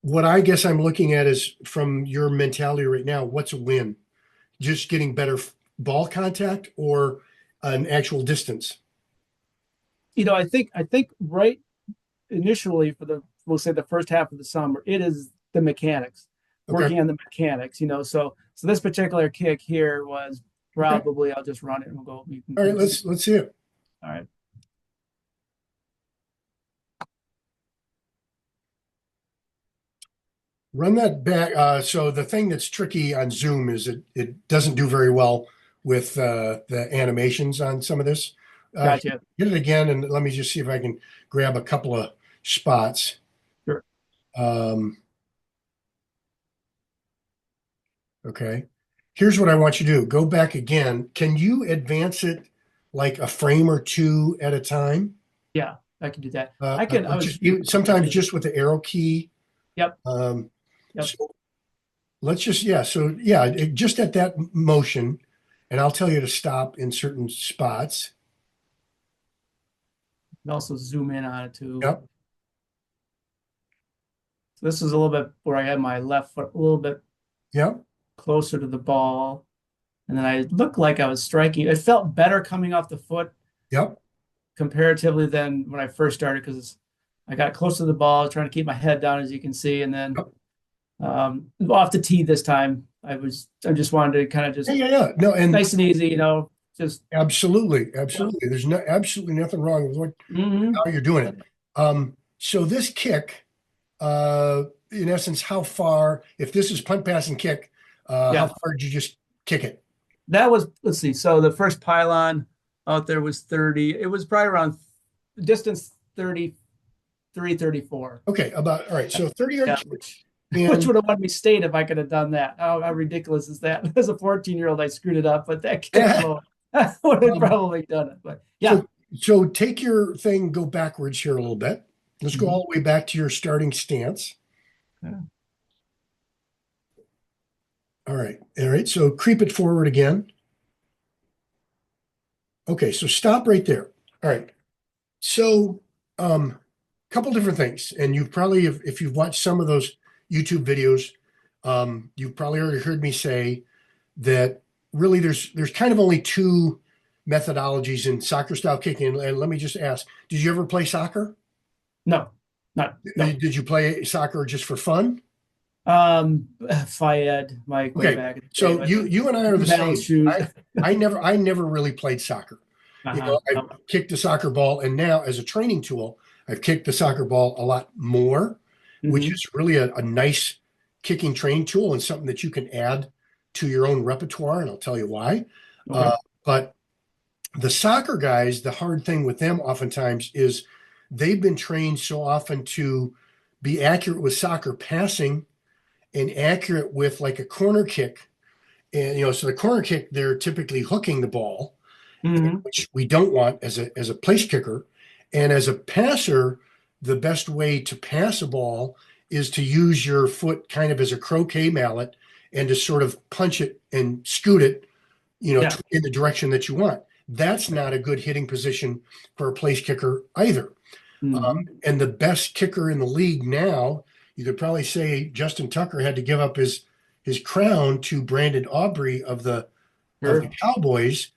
what I guess I'm looking at is from your mentality right now, what's a win? Just getting better ball contact or an actual distance? I think right initially for we'll say the first half of the summer, it is the mechanics, Okay. working on the mechanics. So this particular kick here was Okay. probably I'll just run it and we'll go. You can All right. kind of see. Let's see it. All right. Run that back. So the thing that's tricky on Zoom is it doesn't do very well with the animations on some of this. Uh, Gotcha. Hit it again, and let me just see if I can grab a couple of spots. Sure. Um, okay. Here's what I want you to do. Go back again. Can you advance it like a frame or two at a time? Yeah, I can do that. I can. I was. Sometimes just with the arrow key. Yep. Um, Yep. so let's just, yeah. So yeah, just at that motion, and I'll tell you to stop in certain spots. And also zoom in on it too. Yep. So this is a little bit where I had my left foot a little bit Yep. closer to the ball, and then I looked like I was striking. It felt better coming off the foot Yep. comparatively than when I first started because I got close to the ball, trying to keep my head down, as you can see, and then Yep. off the tee this time. I just wanted to kind of Yeah. just Yeah. Yeah. No, and nice and easy, just absolutely, yeah. absolutely. There's no absolutely nothing wrong with Hmm. how you're doing it. So this kick, in essence, how far, if this is punt, pass, and kick, how Yeah. far did you just kick it? That was, let's see. So the first pylon out there was 30. It was probably around distance 33, 34. Okay, about all right. So 30 yard Yeah, kick, which and would have won me state if I could have done that. How ridiculous is that? As a 14-year-old, I screwed it up, but that kick would have um, probably done it. But yeah. so take your thing, go backwards here a little bit. Let's go Mhm. all the way back to your starting stance. Yeah. All right, all right. So creep it forward again. Okay, so stop right there. All right. So, couple different things, and you've probably, if you've watched some of those YouTube videos, you've probably already heard me say that really there's kind of only two methodologies in soccer style kicking. And let me just ask, did you ever play soccer? No, not no. Did you play soccer just for fun? Fayed, Mike, way Okay, back in the day, so but you and I are New the Balance same. shoes. I never really played soccer. Uh-huh. I kicked a soccer ball, and now as a training tool, I've kicked the soccer ball a lot more, which Hmm. is really a nice kicking training tool and something that you can add to your own repertoire. And I'll tell you why. Okay. But the soccer guys, the hard thing with them oftentimes is they've been trained so often to be accurate with soccer passing and accurate with like a corner kick. And so the corner kick, they're typically hooking the ball, Hmm. which we don't want as a place kicker. And as a passer, the best way to pass a ball is to use your foot kind of as a croquet mallet and to sort of punch it and scoot it, Yeah. in the direction that you want. That's not a good hitting position for a place kicker either. Hmm. And the best kicker in the league now, you could probably say Justin Tucker had to give up his crown to Brandon Aubrey of the Sure. Cowboys.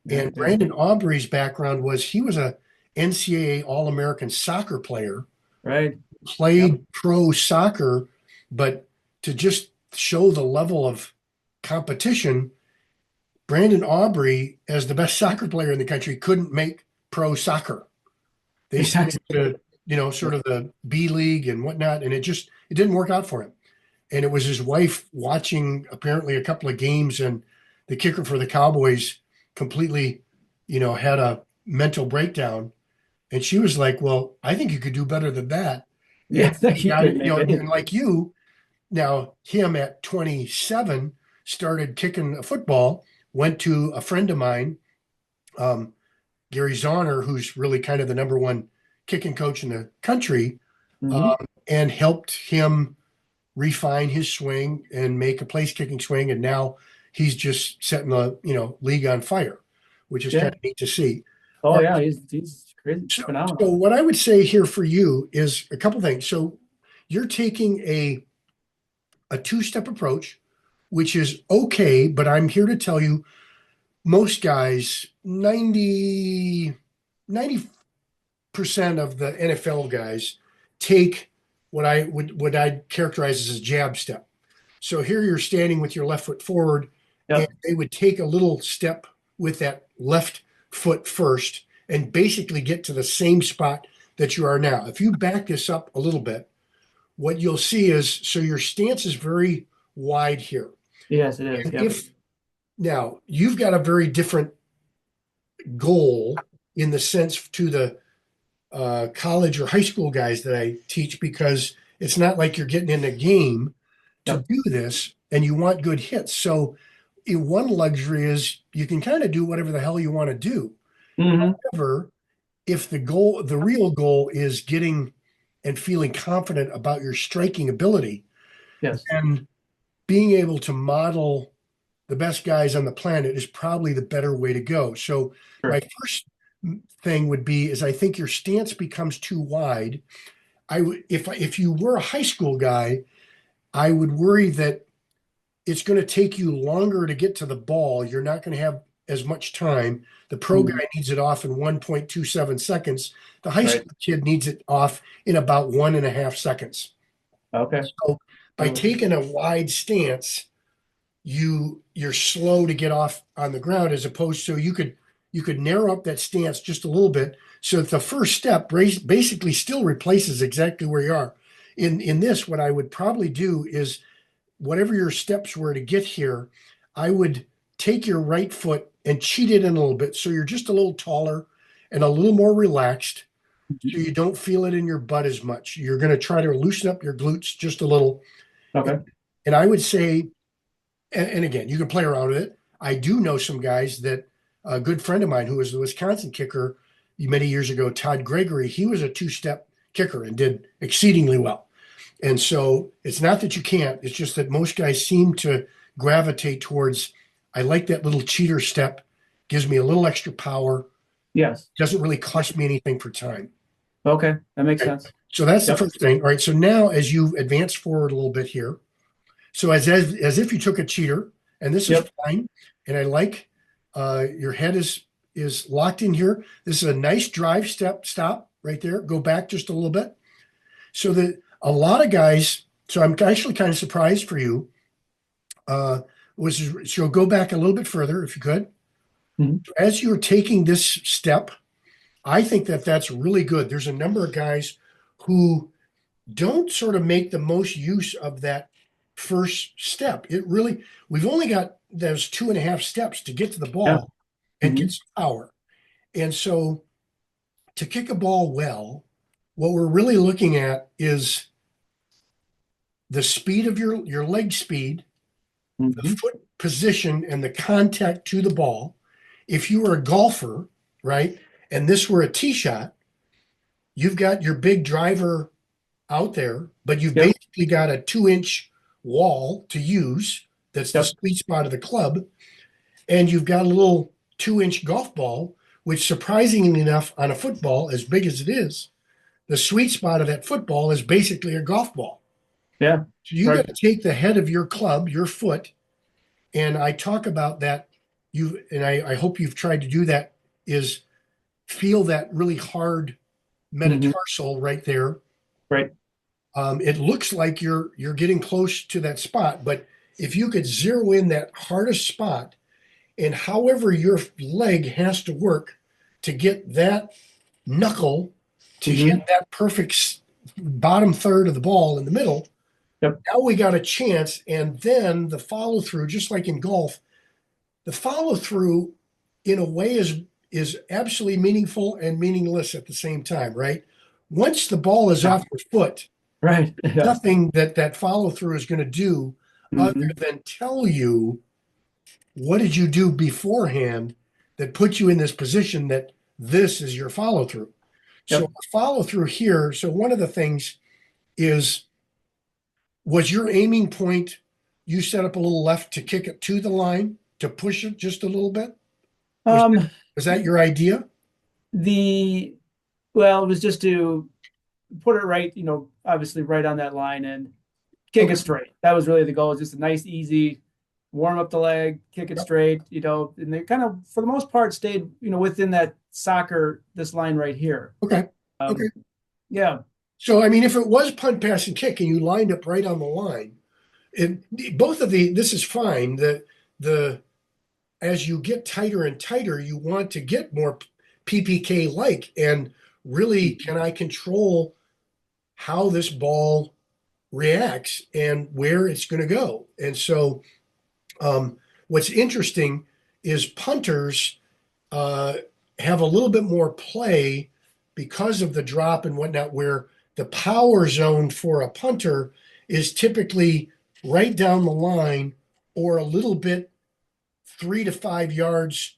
Yeah, And Brandon Aubrey's background was he was a NCAA All-American soccer player, right. Yep. played pro soccer, but to just show the level of competition, Brandon Aubrey, as the best soccer player in the country, couldn't make pro soccer. They sent him to, sort of the B League and whatnot, and it didn't work out for him. And it was his wife watching apparently a couple of games, and the kicker for the Cowboys completely, had a mental breakdown. And she was like, "Well, I think you could do better than that." And Yeah, thank he you got could it, maybe. and like you, now him at 27 started kicking a football, went to a friend of mine, um, Gary Zahner, who's really kind of the number one kicking coach in the country, Hmm. and helped him refine his swing and make a place kicking swing. And now he's just setting the league on fire, which is kind Yeah. of neat to see. All Oh right. yeah, he's crazy, So phenomenal. what I would say here for you is a couple things. So you're taking a two-step approach, which is okay, but I'm here to tell you most guys, 90% of the NFL guys take what I'd characterize as a jab step. So here you're standing with your left foot forward, and Yep. they would take a little step with that left foot first and basically get to the same spot that you are now. If you back this up a little bit, what you'll see is so your stance is very wide here. Yes, it is. And Yep. if now you've got a very different goal in the sense to the college or high school guys that I teach, because it's not like you're getting in a game to Yep. do this and you want good hits. So one luxury is you can kind of do whatever the hell you want to do. Hmm. However, if the real goal is getting and feeling confident about your striking ability Yes. and being able to model the best guys on the planet is probably the better way to go. So Sure. my first thing would be is I think your stance becomes too wide. If you were a high school guy, I would worry that it's going to take you longer to get to the ball. You're not going to have as much time. The pro Mhm. guy needs it off in 1.27 seconds. The high Right. school kid needs it off in about 1.5 seconds. Okay. So by taking a wide stance, you're slow to get off on the ground, as opposed to you could narrow up that stance just a little bit so that the first step basically still replaces exactly where you are. In this, what I would probably do is whatever your steps were to get here, I would take your right foot and cheat it in a little bit so you're just a little taller and a little more relaxed Mhm. so you don't feel it in your butt as much. You're going to try to loosen up your glutes just a little. Okay. And I would say, and again, you can play around with it. I do know some guys that a good friend of mine who was the Wisconsin kicker many years ago, Todd Gregory, he was a two-step kicker and did exceedingly well. And so it's not that you can't, it's just that most guys seem to gravitate towards, I like that little cheater step, gives me a little extra power, Yes. doesn't really cost me anything for time. Okay. That makes Okay. sense. So that's the Yep. first thing. All right. So now as you advance forward a little bit here, so as if you took a cheater, and this is Yep. fine, and I like your head is locked in here. This is a nice drive stop right there. Go back just a little bit. So that a lot of guys, so I'm actually kind of surprised for you. So go back a little bit further if you could. Mhm. As you're taking this step, I think that that's really good. There's a number of guys who don't sort of make the most use of that first step. We've only got those 2.5 steps to get to the Yeah. ball and Hmm. get some power. And so to kick a ball well, what we're really looking at is the speed of your leg speed, the Hmm. foot position, and the contact to the ball. If you were a golfer, right, and this were a tee shot, you've got your big driver out there, but you've Yep. basically got a 2-inch wall to use. That's the Yep. sweet spot of the club. And you've got a little 2-inch golf ball, which surprisingly enough, on a football, as big as it is, the sweet spot of that football is basically a golf ball. Yeah. So you got Right. to take the head of your club, your foot, and I talk about that. I hope you've tried to do that, is feel that really hard Hmm. metatarsal right there. Right. It looks like you're getting close to that spot, but if you could zero in that hardest spot, and however your leg has to work to get that knuckle to hit Hmm. that perfect bottom third of the ball in the middle, Yep. now we got a chance. And then the follow through, just like in golf, the follow through in a way is absolutely meaningful and meaningless at the same time, right? Once the ball is Yeah. off your foot, Right. Yeah. nothing that follow through is going to do other Hmm. than tell you what did you do beforehand that put you in this position that this is your follow through. So Yep. follow through here. So one of the things is, was your aiming point, you set up a little left to kick it to the line to push it just a little bit? Was Um, was that your idea? the well, it was just to put it right, obviously right on that line and kick it straight. That was really the goal. Just a nice, easy warm up the leg, kick it straight, and they kind of, for the most part, stayed, within that this line right here. Okay. Okay. Yeah. So, I mean, if it was punt, pass, and kick, and you lined up right on the line, and this is fine. The as you get tighter and tighter, you want to get more PPK like, and really, can I control how this ball reacts and where it's going to go? And so, what's interesting is punters have a little bit more play because of the drop and whatnot, where the power zone for a punter is typically right down the line or a little bit 3 to 5 yards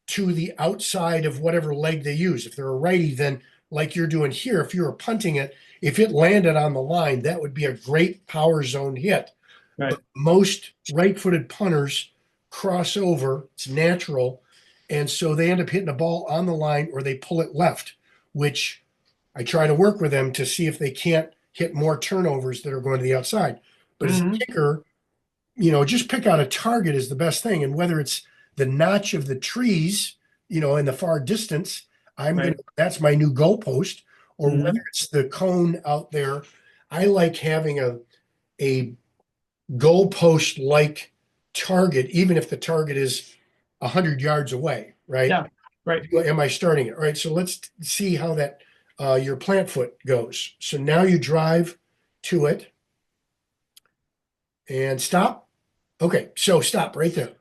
to the outside of whatever leg they use. If they're a righty, then like you're doing here, if you were punting it, if it landed on the line, that would be a great power zone hit. Right. But most right-footed punters cross over. It's natural. And so they end up hitting a ball on the line or they pull it left, which I try to work with them to see if they can't hit more turnovers that are going to the outside. But as a kicker, just pick out a target is the best thing. And whether it's the notch of the trees, in the far distance, that's my new goalpost, or whether it's the cone out there. I like having a goalpost like target, even if the target is 100 yards away, right? Yeah, right. Am I starting it? All right. So let's see how that your plant foot goes. So now you drive to it and stop. Okay. So stop right there.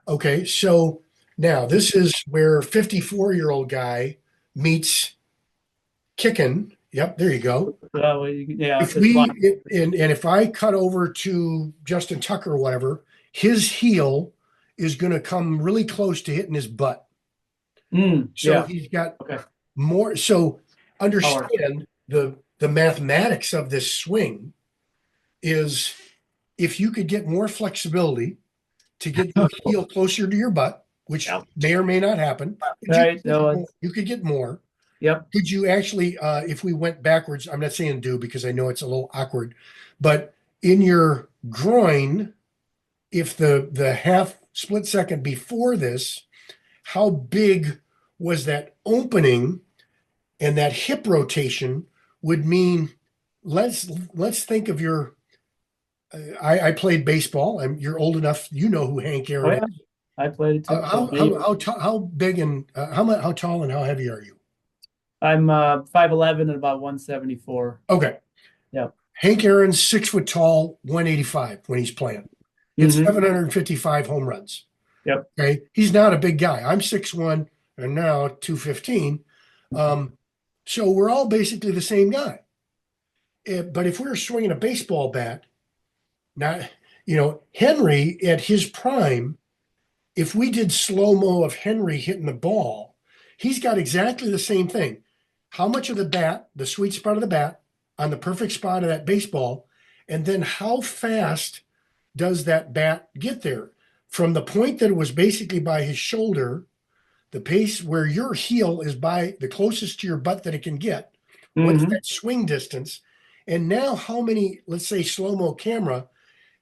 Okay. So now this is where 54-year-old guy meets kicking. Yep. There you go. Yeah. If I cut over to Justin Tucker or whatever, his heel is going to come really close to hitting his butt. He's got more. So understand the mathematics of this swing is if you could get more flexibility to get your heel closer to your butt, which may or may not happen. Right. You could get more. Yep. Could you actually, if we went backwards, I'm not saying do because I know it's a little awkward, but in your groin, if the half split second before this, how big was that opening and that hip rotation would mean, let's think of your, I played baseball. You're old enough, you know who Hank Aaron is. I played it too. How big and how tall and how heavy are you? I'm 5'11" and about 174. Okay. Yeah. Hank Aaron's 6 foot tall, 185 when he's playing. It's 755 home runs. Yep. Okay. He's not a big guy. I'm 6'1" and now 215. So we're all basically the same guy. But if we were swinging a baseball bat, Henry at his prime, if we did slow-mo of Henry hitting the ball, he's got exactly the same thing. How much of the bat, the sweet spot of the bat, on the perfect spot of that baseball, and then how fast does that bat get there? From the point that it was basically by his shoulder, the pace where your heel is by the closest to your butt that it can get. What's that swing distance? And now how many, let's say slow-mo camera,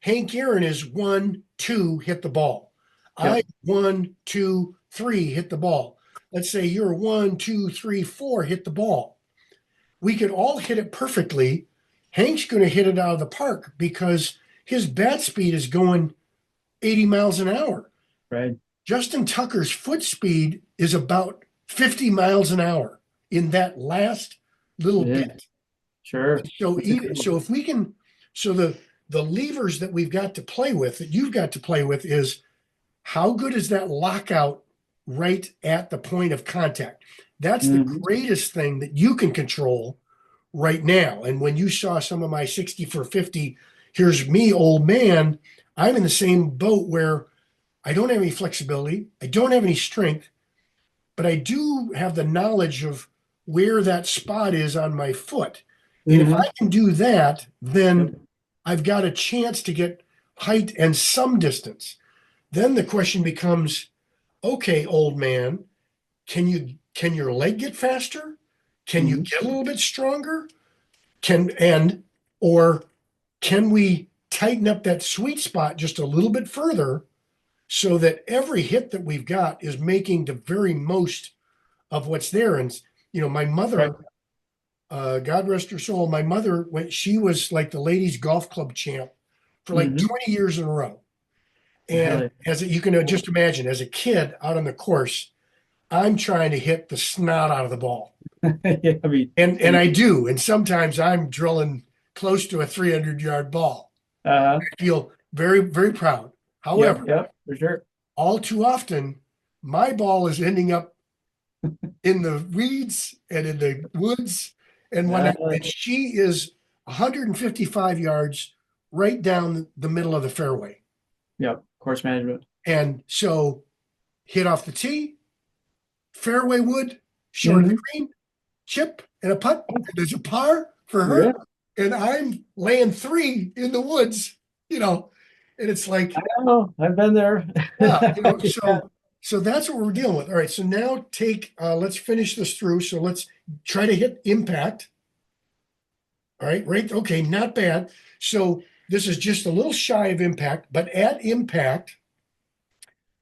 Hank Aaron is 1, 2, hit the ball. Yep. I 1, 2, 3, hit the ball. Let's say you're 1, 2, 3, 4, hit the ball. We could all hit it perfectly. Hank's going to hit it out of the park because his bat speed is going 80 miles an hour. Right. Justin Tucker's foot speed is about 50 miles an hour in that last little bit. Sure. So if we can, the levers that we've got to play with, that you've got to play with, is how good is that lockout right at the point of contact? That's the greatest thing that you can control right now. And when you saw some of my 60 for 50, here's me, old man, I'm in the same boat where I don't have any flexibility. I don't have any strength, but I do have the knowledge of where that spot is on my foot. And if I can do that, then I've got a chance to get height and some distance. Then the question becomes, okay, old man, can your leg get faster? Can you get a little bit stronger? or can we tighten up that sweet spot just a little bit further so that every hit that we've got is making the very most of what's there? And my mother, God rest her soul, my mother, when she was like the ladies golf club champ for like 20 years in a row. And you can just imagine, as a kid out on the course, I'm trying to hit the snot out of the ball. Yeah, I mean, and I do. And sometimes I'm drilling close to a 300-yard ball. I feel very, very proud. However, for sure. all too often, my ball is ending up in the weeds and in the woods. And and she is 155 yards right down the middle of the fairway. Yep, course management. And so hit off the tee, fairway wood, short of the green, chip, and a putt. And there's a par for her. Yeah. And I'm laying 3 in the woods, and it's like, I know, I've been there. Yeah, so that's what we're dealing with. All right, so now let's finish this through. So let's try to hit impact. All right, okay, not bad. So this is just a little shy of impact, but at impact,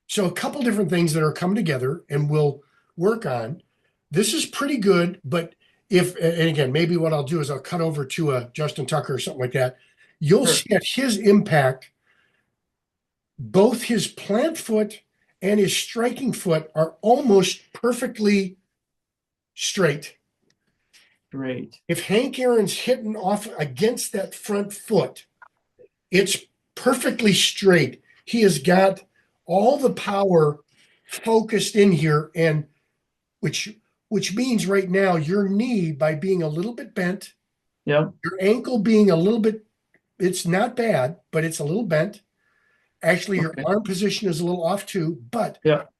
so a couple different things that are coming together and we'll work on. This is pretty good, but and again, maybe what I'll do is I'll cut over to a Justin Tucker or something like that. You'll see at his impact, both his plant foot and his striking foot are almost perfectly straight. Great. If Hank Aaron's hitting off against that front foot, it's perfectly straight. He has got all the power focused in here, and which means right now your knee, by being a little bit bent, your ankle being a little bit, it's not bad, but it's a little bent. Actually, your arm position is a little off too, but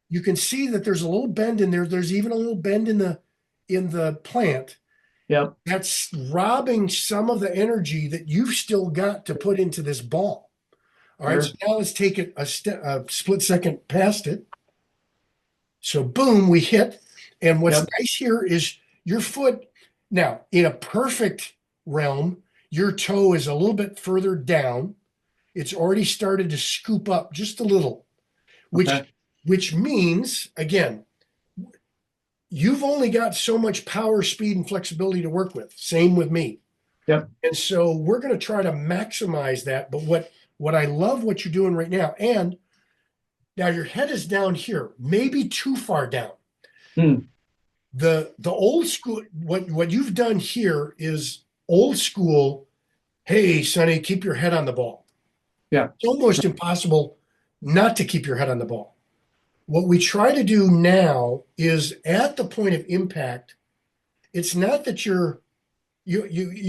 you can see that there's a little bend in there. There's even a little bend in the plant. Yep. That's robbing some of the energy that you've still got to put into this ball. All right, so now let's take it a split second past it. So boom, we hit. And what's nice here is your foot. Now, in a perfect realm, your toe is a little bit further down. It's already started to scoop up just a little, which means, again, you've only got so much power, speed, and flexibility to work with. Same with me. Yep. And so we're going to try to maximize that. But what I love what you're doing right now, and now your head is down here, maybe too far down. The old school, what you've done here is old school. Hey, Sonny, keep your head on the ball. Yeah. It's almost impossible not to keep your head on the ball. What we try to do now is at the point of impact, it's not that you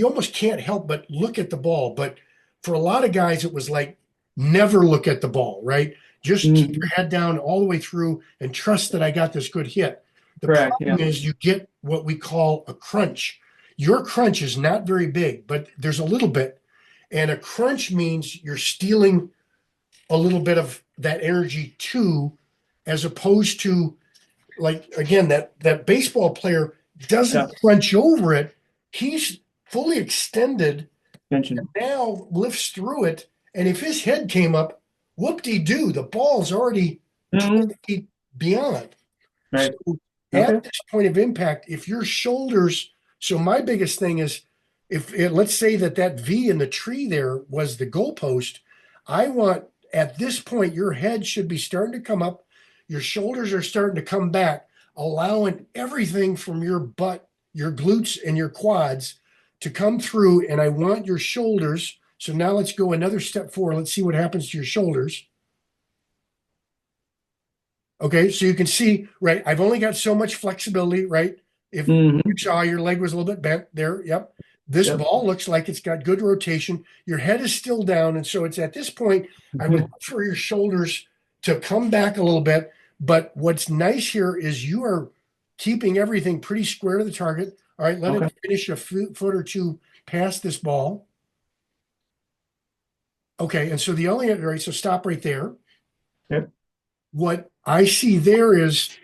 almost can't help but look at the ball. But for a lot of guys, it was like never look at the ball, right? Just keep your head down all the way through and trust that I got this good hit. The problem is you get what we call a crunch. Your crunch is not very big, but there's a little bit. And a crunch means you're stealing a little bit of that energy too, as opposed to, like, again, that baseball player doesn't crunch over it. He's fully extended and now lifts through it. And if his head came up, whoop-de-doo, the ball's already 20 feet beyond. Right. So at this point of impact, if your shoulders, so my biggest thing is, let's say that V in the tree there was the goalpost, I want at this point, your head should be starting to come up. Your shoulders are starting to come back, allowing everything from your butt, your glutes, and your quads to come through. And I want your shoulders. So now let's go another step forward. Let's see what happens to your shoulders. Okay, so you can see, right, I've only got so much flexibility, right? If you saw your leg was a little bit bent there, This ball looks like it's got good rotation. Your head is still down. And so it's at this point, I would look for your shoulders to come back a little bit. But what's nice here is you are keeping everything pretty square to the target. All right, let it finish a foot or two past this ball. Okay, and so so stop right there. Yep. What I see there is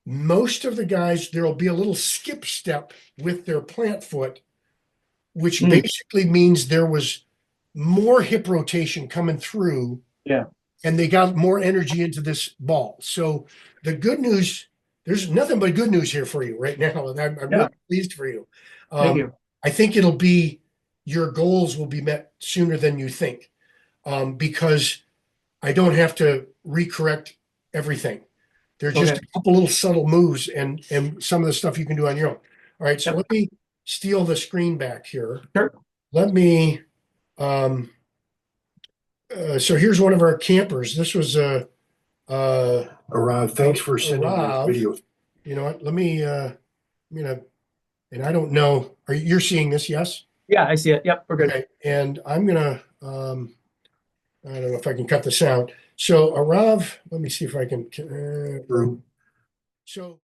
most of the guys, there'll be a little skip step with their plant foot, which Mm. basically means there was more hip rotation coming through. Yeah. And they got more energy into this ball. So the good news, there's nothing but good news here for you right now. And I'm Yeah. really pleased for you. Thank you. I think your goals will be met sooner than you think, because I don't have to recorrect everything. They're just Okay. a couple little subtle moves and some of the stuff you can do on your own. All right, so Yep. let me steal the screen back here. Sure. Let me so here's one of our campers. This was Rob, thanks for sending Rob. those videos. You know what? Let me and I don't know. You're seeing this? Yes. Yeah, I see it. Yep, we're good. Okay. And I'm gonna I don't know if I can cut the sound. So Arav, let me see if I can. So